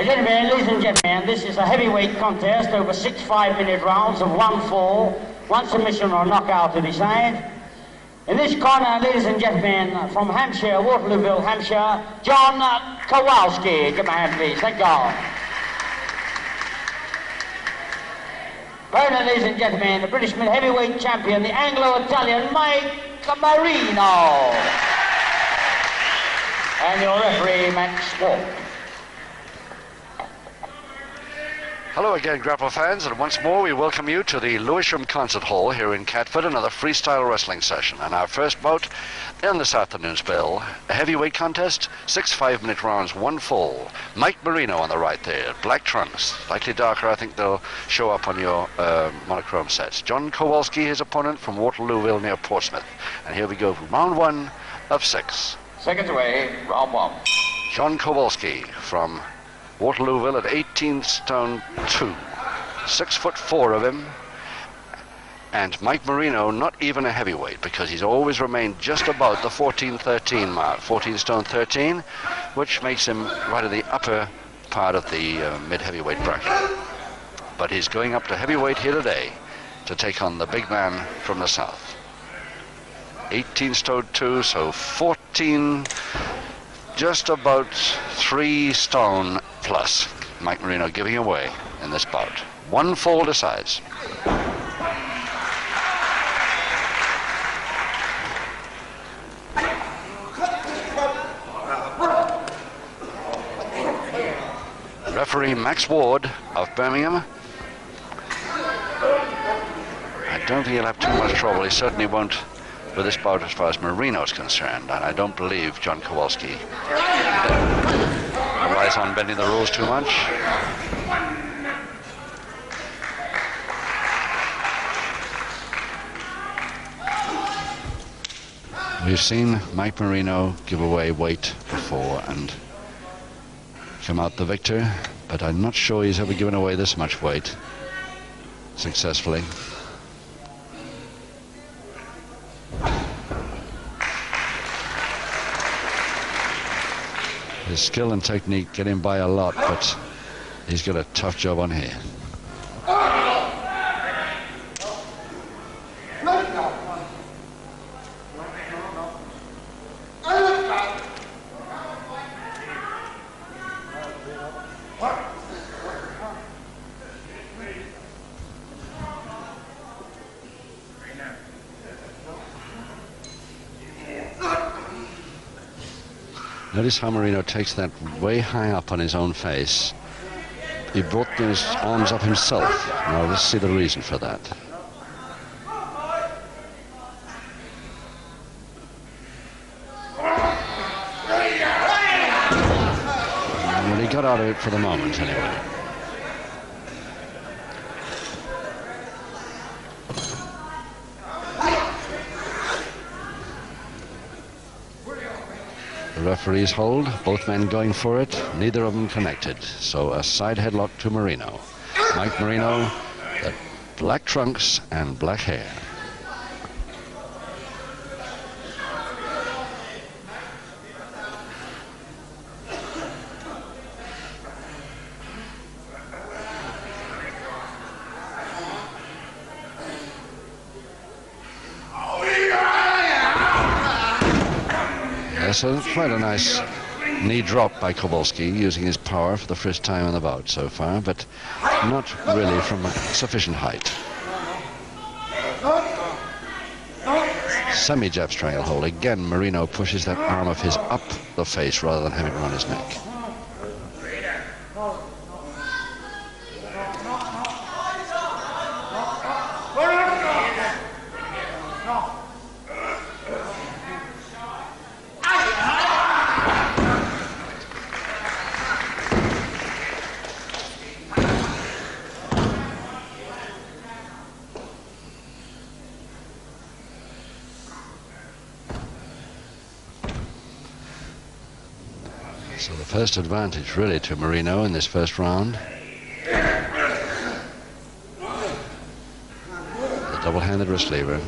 Gentlemen, ladies and gentlemen, this is a heavyweight contest over 6 5-minute rounds of 1 fall, 1 submission or knockout to decide. In this corner, ladies and gentlemen, from Hampshire, Waterlooville, Hampshire, John Kowlowski. Give him a hand, please. Thank God. Opponent, ladies and gentlemen, the British heavyweight champion, the Anglo-Italian Marino. And your referee, Max Walk. Hello again, Grapple fans, and once more we welcome you to the Lewisham Concert Hall here in Catford, another freestyle wrestling session. And our first bout in this afternoon's bill, a heavyweight contest, 6 5-minute rounds, 1 fall. Mike Marino on the right there, black trunks, slightly darker. I think they'll show up on your monochrome sets. John Kowlowski, his opponent from Waterlooville near Portsmouth. And here we go, round 1 of 6. Seconds away, round 1. John Kowlowski from Waterlooville at 18 stone 2, 6'4" of him, and Mike Marino not even a heavyweight because he's always remained just about the 14-13 mark, 14 stone 13, which makes him right at the upper part of the mid-heavyweight bracket. But he's going up to heavyweight here today to take on the big man from the south. 18 stone 2, so 14, just about 3 stone plus. Mike Marino giving away in this bout. 1 fall decides. Referee Max Ward of Birmingham. I don't think he'll have too much trouble. He certainly won't with this bout as far as Marino is concerned, and I don't believe John Kowalski relies on bending the rules too much. We've seen Mike Marino give away weight before and come out the victor, but I'm not sure he's ever given away this much weight successfully. His skill and technique get him by a lot, but he's got a tough job on here. Notice how Marino takes that way high up on his own face. He brought his arms up himself. Now let's see the reason for that. Well, he got out of it for the moment anyway. The referees hold, both men going for it, neither of them connected. So a side headlock to Marino. Mike Marino, the black trunks and black hair. So quite a nice knee drop by Kowalski, using his power for the first time in the bout so far, but not really from a sufficient height. Semi-jab strangle hold. Again, Marino pushes that arm of his up the face rather than having it around his neck. So the first advantage really to Marino in this first round. The double-handed wrist lever.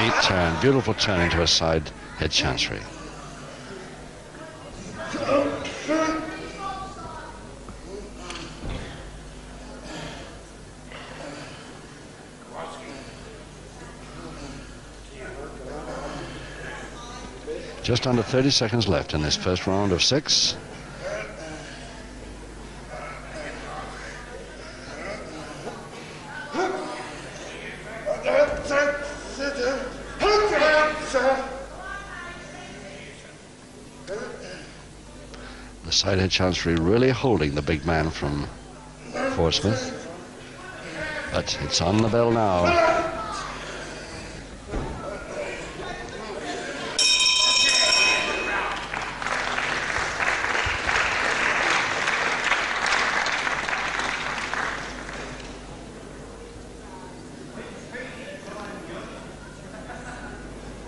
neat turn, beautiful turn into a side head chancery. Just under 30 seconds left in this first round of 6. The side head chancery really holding the big man from Portsmouth. But it's on the bell now.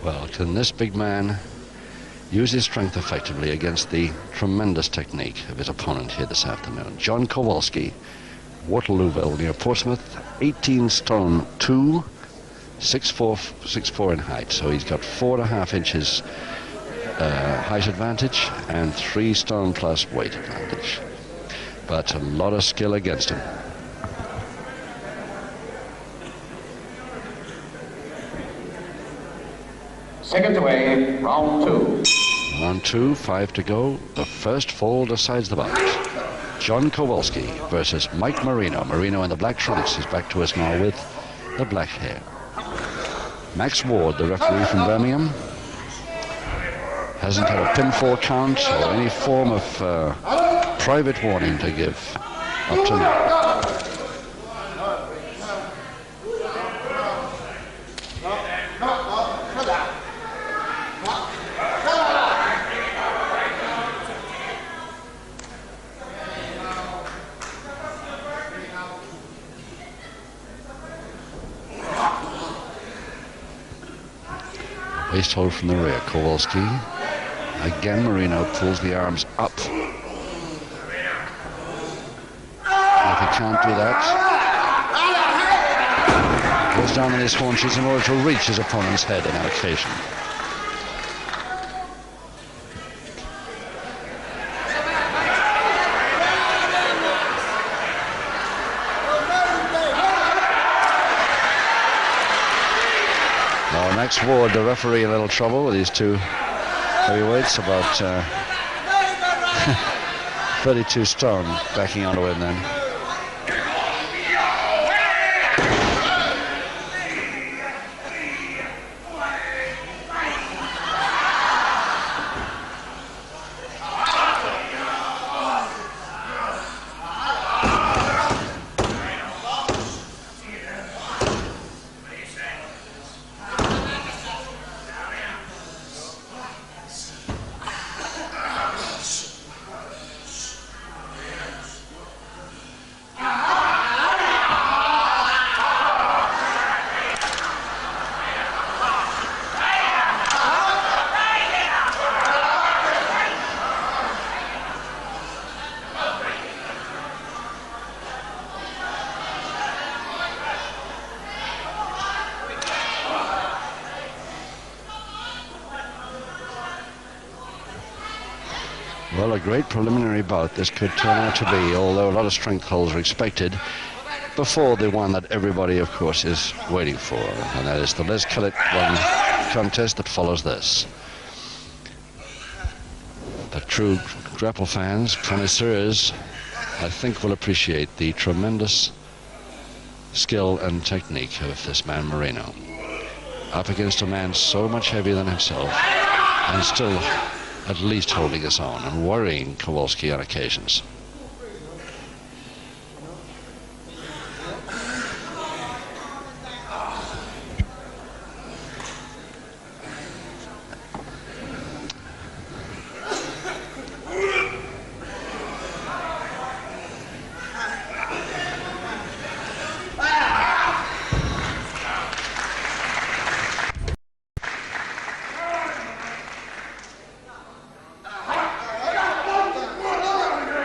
Well, can this big man use his strength effectively against the tremendous technique of his opponent here this afternoon? John Kowlowski, Waterlooville near Portsmouth, 18 stone 2, 6'4" in height. So he's got 4.5 inches height advantage and 3 stone plus weight advantage. But a lot of skill against him. Seconds away, round 2. Round 2, 5 to go. The first fall decides the bout. John Kowlowski versus Mike Marino. Marino in the black trunks is back to us now with the black hair. Max Ward, the referee from Birmingham, hasn't had a pinfall count or any form of private warning to give up to now. Waist hold from the rear, Kowalski. Again, Marino pulls the arms up. If he can't do that, goes down on his haunches in order to reach his opponent's head on that occasion. Max Ward, the referee, in a little trouble with these two heavyweights, about 32 stone backing onto him then. Well, a great preliminary bout this could turn out to be, although a lot of strength holds are expected before the one that everybody, of course, is waiting for, and that is the Les Kellett one contest that follows this. The true grapple fans, connoisseurs, I think will appreciate the tremendous skill and technique of this man Marino. Up against a man so much heavier than himself, and still at least holding his own and worrying Kowalski on occasions.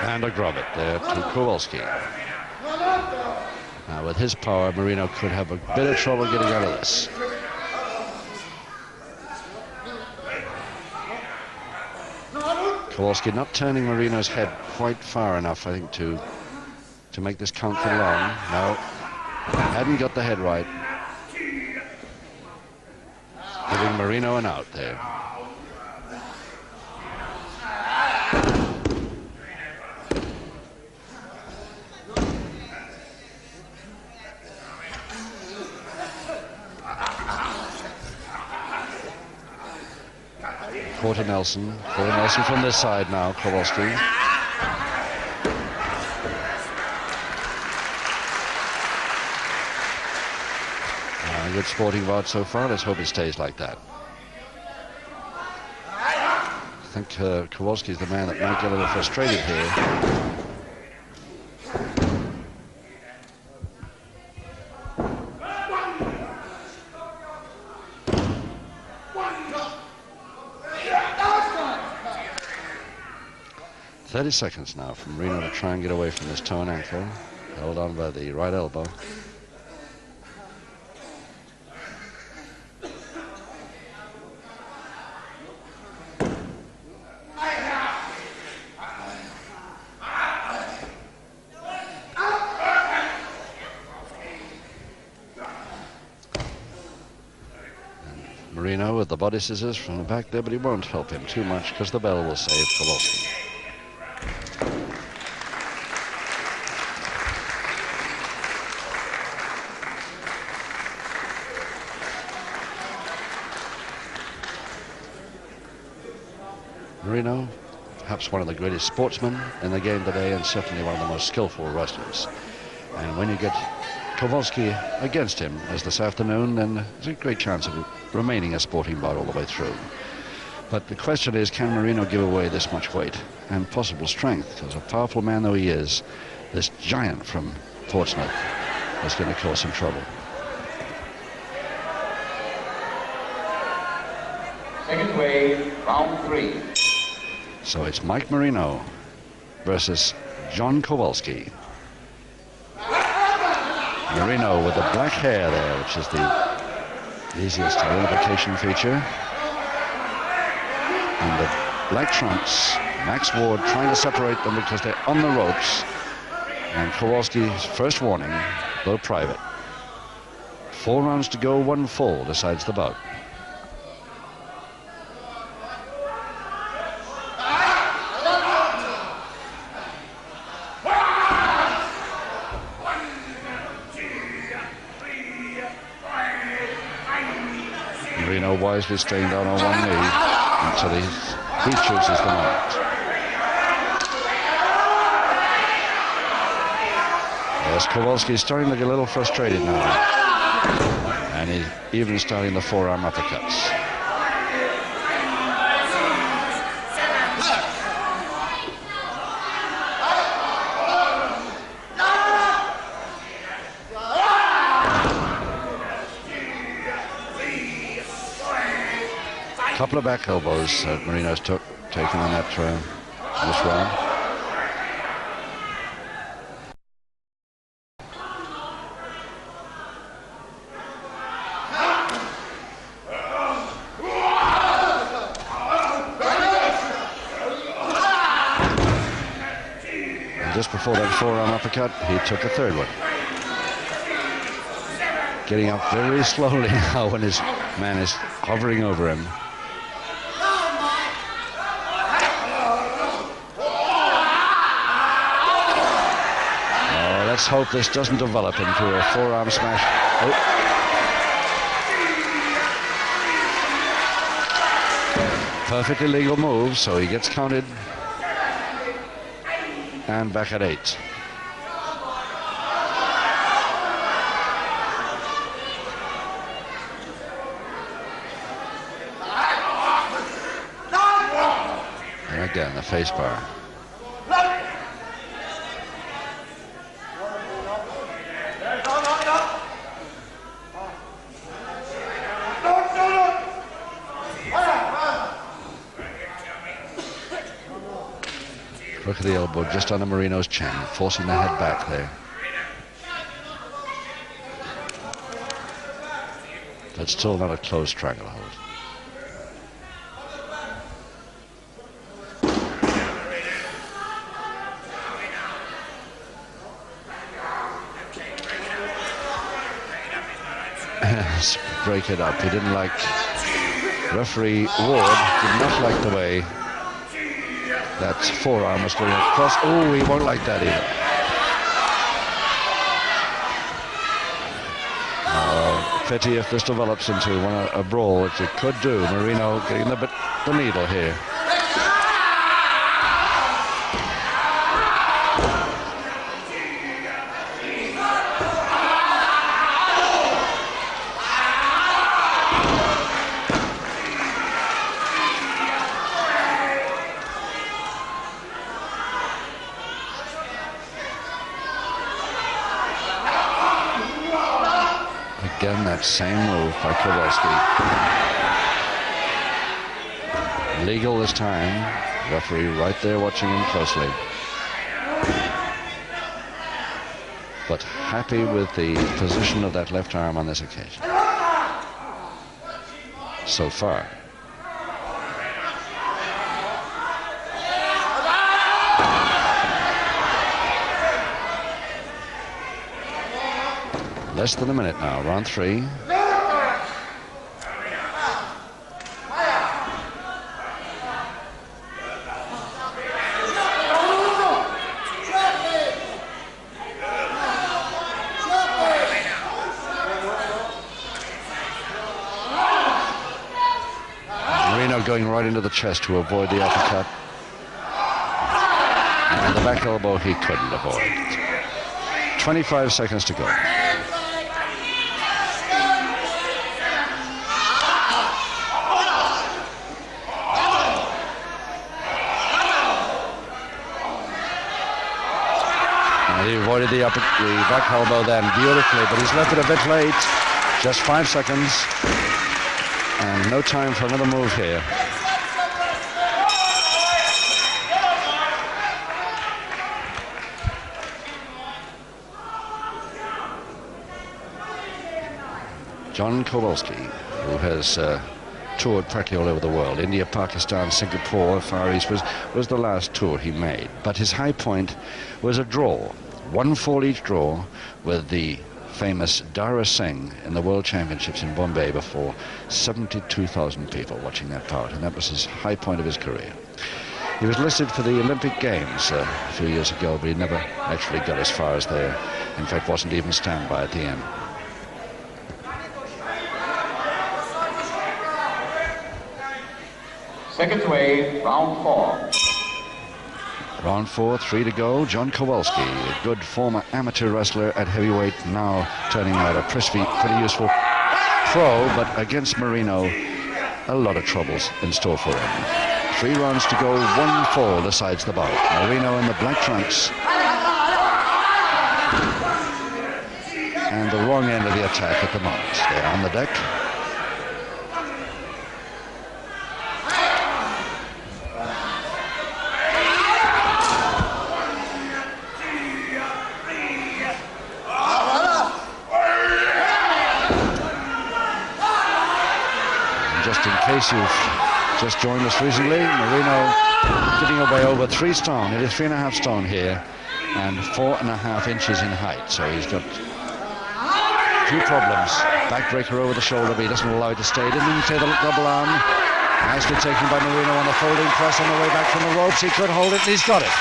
And a grub it there to Kowalski. Now with his power, Marino could have a bit of trouble getting out of this. Kowlowski not turning Marino's head quite far enough, I think, to make this count for long. No, hadn't got the head right. Giving Marino an out there. Quarter Nelson from this side now, Kowlowski. A good sporting bout so far. Let's hope it stays like that. I think Kowalski's the man that might get a little frustrated here. 30 seconds now from Marino to try and get away from this toe and ankle. Held on by the right elbow. Marino with the body scissors from the back there, but he won't help him too much because the bell will save Kowlowski. Marino, perhaps one of the greatest sportsmen in the game today, and certainly one of the most skillful wrestlers. And when you get Kowlowski against him, as this afternoon, then there's a great chance of remaining a sporting bout all the way through. But the question is, can Marino give away this much weight and possible strength? As a powerful man though he is, this giant from Portsmouth is going to cause some trouble. Second wave, round 3. So it's Mike Marino versus John Kowlowski. Marino with the black hair there, which is the easiest identification feature. And the black trunks. Max Ward trying to separate them because they're on the ropes. And Kowalski's first warning, though private. 4 rounds to go, 1 fall decides the bout. Marino wisely staying down on one knee until he chooses the moment. Yes, Kowalski's starting to get a little frustrated now. And he's even starting the forearm uppercuts. Couple of back elbows Marino's taken on that this round. And just before that forearm uppercut, he took a third one. Getting up very slowly now when his man is hovering over him. Let's hope this doesn't develop into a forearm smash. Oh. Perfectly legal move, so he gets counted. And back at 8. And again, the face bar. Look at the elbow just under Marino's chin, forcing the head back there. But still not a close stranglehold. break it up. He didn't like, referee Ward did not like the way that forearm was going across. Oh, he won't like that either. Pity if this develops into a brawl, which it could do. Marino getting the needle here. Again, that same move by Kowlowski. Legal this time. Referee right there watching him closely. But happy with the position of that left arm on this occasion. So far. Less than a minute now, round 3. Marino going right into the chest to avoid the uppercut. And the back elbow he couldn't avoid. 25 seconds to go. He avoided the back elbow then beautifully, but he's left it a bit late. Just 5 seconds, and no time for another move here. John Kowlowski, who has toured practically all over the world. India, Pakistan, Singapore, Far East was the last tour he made. But his high point was a draw. 1-fall each draw with the famous Dara Singh in the World Championships in Bombay before 72,000 people watching that bout, and that was his high point of his career. He was listed for the Olympic Games a few years ago, but he never actually got as far as there. In fact, wasn't even standby at the end. Seconds away, round 4. Round 4, 3 to go. John Kowlowski, a good former amateur wrestler at heavyweight, now turning out a pretty useful pro, but against Marino, a lot of troubles in store for him. 3 rounds to go, 1-4 decides the bout. Marino in the black trunks. And the wrong end of the attack at the moment. They're on the deck. Just in case you've just joined us recently, Marino giving away over 3 stone. It is 3.5 stone here and 4.5 inches in height. So he's got a few problems. Backbreaker over the shoulder, but he doesn't allow it to stay. Didn't even say the double arm. Nicely taken by Marino on the folding press on the way back from the ropes. He could hold it, and he's got it.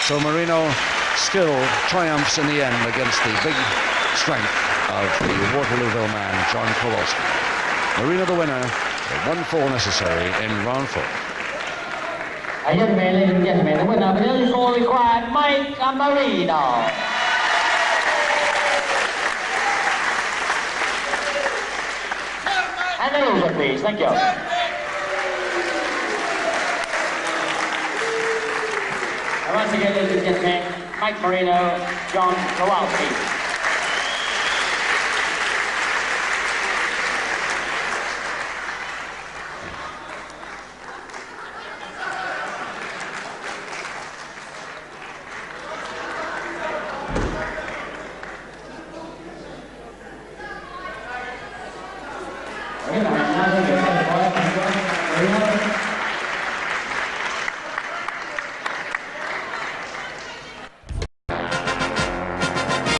So Marino still triumphs in the end against the big strength of the Waterlooville man, John Kowlowski. Marino the winner, the 1-4 necessary in round 4. Ladies and gentlemen, the winner of the only 4 required, Mike Marino. And the loser, please. Thank you. And once again, ladies and gentlemen, Mike Marino, John Kowlowski. Marino